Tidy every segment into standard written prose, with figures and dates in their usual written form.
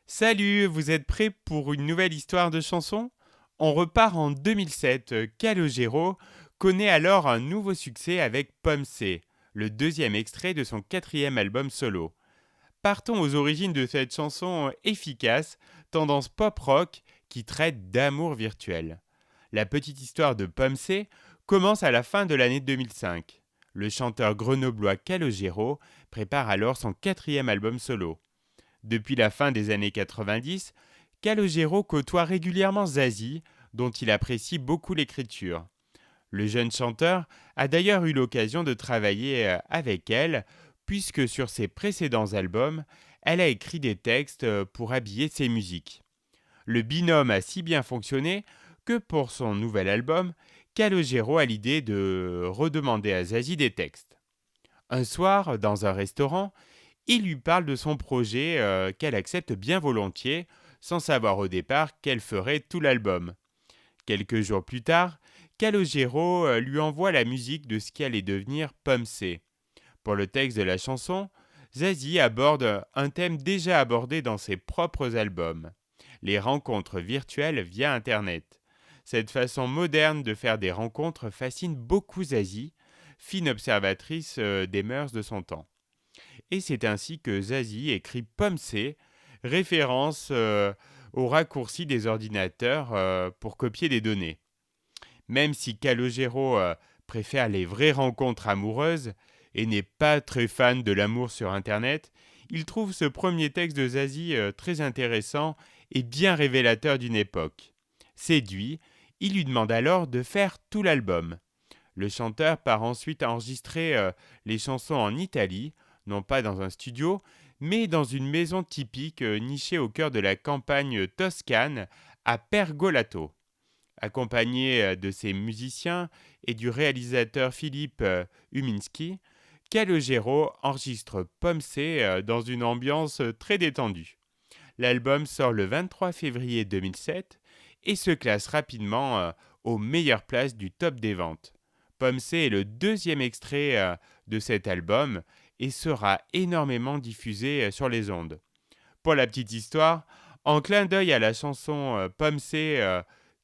Salut, vous êtes prêts pour une nouvelle histoire de chanson? On repart en 2007. Calogero connaît alors un nouveau succès avec Pomme C, le deuxième extrait de son quatrième album solo. Partons aux origines de cette chanson efficace, tendance pop-rock qui traite d'amour virtuel. La petite histoire de Pomme C commence à la fin de l'année 2005. Le chanteur grenoblois Calogero prépare alors son quatrième album solo. Depuis la fin des années 90, Calogero côtoie régulièrement Zazie, dont il apprécie beaucoup l'écriture. Le jeune chanteur a d'ailleurs eu l'occasion de travailler avec elle, puisque sur ses précédents albums, elle a écrit des textes pour habiller ses musiques. Le binôme a si bien fonctionné que pour son nouvel album, Calogero a l'idée de redemander à Zazie des textes. Un soir, dans un restaurant, il lui parle de son projet qu'elle accepte bien volontiers, sans savoir au départ qu'elle ferait tout l'album. Quelques jours plus tard, Calogero lui envoie la musique de ce qui allait devenir Pomme C. Pour le texte de la chanson, Zazie aborde un thème déjà abordé dans ses propres albums, les rencontres virtuelles via Internet. Cette façon moderne de faire des rencontres fascine beaucoup Zazie, fine observatrice des mœurs de son temps. Et c'est ainsi que Zazie écrit Pomme C, référence au raccourci des ordinateurs pour copier des données. Même si Calogero préfère les vraies rencontres amoureuses et n'est pas très fan de l'amour sur Internet, il trouve ce premier texte de Zazie très intéressant et bien révélateur d'une époque. Séduit, il lui demande alors de faire tout l'album. Le chanteur part ensuite enregistrer les chansons en Italie, non pas dans un studio, mais dans une maison typique nichée au cœur de la campagne toscane, à Pergolato. Accompagné de ses musiciens et du réalisateur Philippe Uminski, Calogero enregistre Pomme C dans une ambiance très détendue. L'album sort le 23 février 2007 et se classe rapidement aux meilleures places du top des ventes. Pomme C est le deuxième extrait de cet album et sera énormément diffusé sur les ondes. Pour la petite histoire, en clin d'œil à la chanson Pomme C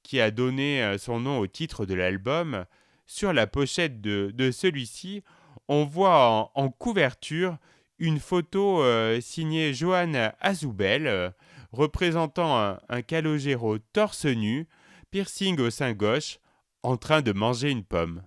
qui a donné son nom au titre de l'album, sur la pochette de celui-ci, on voit en couverture une photo signée Johann Azoubel représentant un Calogero torse nu, piercing au sein gauche, en train de manger une pomme.